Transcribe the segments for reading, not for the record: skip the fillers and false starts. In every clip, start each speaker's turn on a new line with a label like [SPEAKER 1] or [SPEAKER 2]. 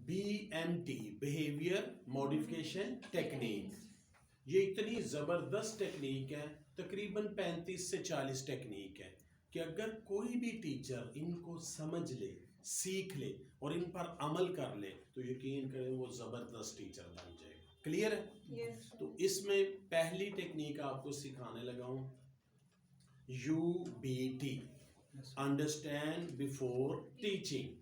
[SPEAKER 1] BMT behaviour modification technique, ये इतनी ज़बरदस्त टेक्निक है, तकरीबन 35 से 40 टेक्निक है कि अगर कोई भी टीचर इनको समझ ले, सीख ले और इन पर अमल कर ले तो यकीन करें वो ज़बरदस्त टीचर बन जाएगा। क्लियर है?
[SPEAKER 2] yes.
[SPEAKER 1] तो इसमें पहली टेक्निक आपको सिखाने लगा हूँ UBT, अंडरस्टैंड बिफोर टीचिंग।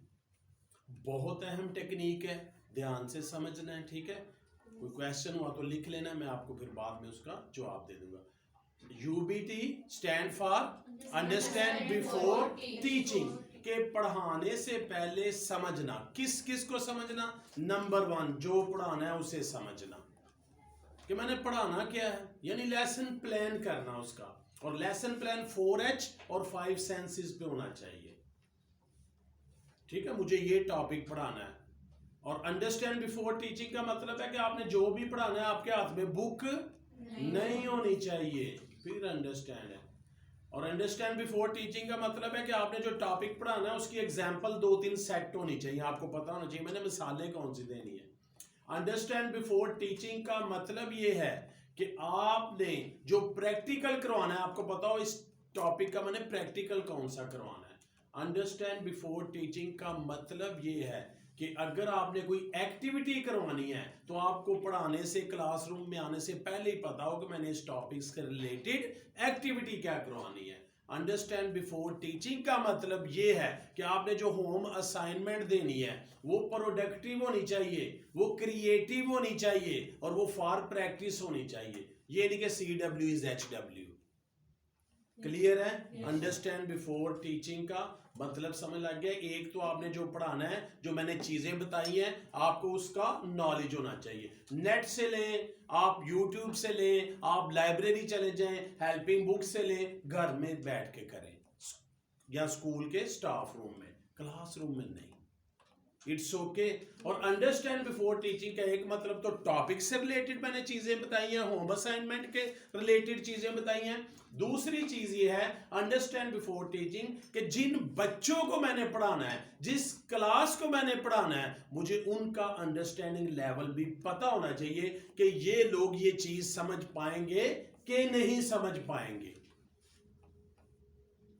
[SPEAKER 1] बहुत अहम टेक्निक है, ध्यान से समझना है, ठीक है? कोई क्वेश्चन हुआ तो लिख लेना, मैं आपको फिर बाद में उसका जवाब दे दूंगा। UBT stand for understand before teaching, के पढ़ाने से पहले समझना। किस किस को समझना? नंबर 1, जो पढ़ाना है उसे समझना कि मैंने पढ़ाना क्या है, यानी लेसन प्लान करना उसका, और लेसन प्लान 4H और 5 सेंसेस पे होना चाहिए। ठीक है, मुझे ये टॉपिक पढ़ाना है। और अंडरस्टैंड बिफोर टीचिंग का मतलब है कि आपने जो भी पढ़ाना है आपके हाथ में बुक नहीं होनी चाहिए, फिर अंडरस्टैंड है। और अंडरस्टैंड बिफोर टीचिंग का मतलब है कि आपने जो टॉपिक पढ़ाना है उसकी एग्जांपल 2-3 सेट होनी चाहिए, आपको पता होना चाहिए मैंने मिसालें कौन सी देनी है। अंडरस्टैंड बिफोर टीचिंग का मतलब ये है कि आपने जो प्रैक्टिकल करवाना है, आपको पता हो इस टॉपिक का मैंने प्रैक्टिकल कौन सा करवाना है। अंडरस्टैंड बिफोर टीचिंग का मतलब ये है कि अगर आपने कोई एक्टिविटी करवानी है तो आपको पढ़ाने से, क्लासरूम में आने से पहले ही पता हो कि मैंने इस टॉपिक से रिलेटेड एक्टिविटी क्या करवानी है। अंडरस्टैंड बिफोर टीचिंग का मतलब ये है कि आपने जो होम असाइनमेंट देनी है वो प्रोडक्टिव होनी चाहिए, वो क्रिएटिव होनी चाहिए और वो फॉर प्रैक्टिस होनी चाहिए। ये नहीं कि CW इज HW। क्लियर है? अंडरस्टैंड बिफोर टीचिंग का मतलब समझ लग गया। एक तो आपने जो पढ़ाना है, जो मैंने चीजें बताई हैं, आपको उसका नॉलेज होना चाहिए। नेट से लें, आप यूट्यूब से लें, आप लाइब्रेरी चले जाएं, हेल्पिंग बुक से लें, घर में बैठ के करें या स्कूल के स्टाफ रूम में, क्लासरूम में नहीं। It's okay. और अंडरस्टैंड बिफोर टीचिंग का एक मतलब तो टॉपिक से रिलेटेड मैंने चीजें बताई हैं, होम असाइनमेंट के रिलेटेड चीजें बताई हैं। दूसरी चीज ये है अंडरस्टैंड बिफोर टीचिंग कि जिन बच्चों को मैंने पढ़ाना है, जिस क्लास को मैंने पढ़ाना है, मुझे उनका अंडरस्टैंडिंग लेवल भी पता होना चाहिए कि ये लोग ये चीज समझ पाएंगे कि नहीं समझ पाएंगे।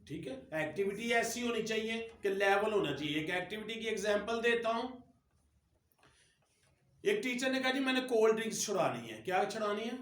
[SPEAKER 1] ठीक है, एक्टिविटी ऐसी होनी चाहिए कि लेवल होना चाहिए। एक एक्टिविटी की एग्जांपल देता हूं। एक टीचर ने कहा जी मैंने कोल्ड ड्रिंक्स छुड़ानी है। क्या छुड़ानी है?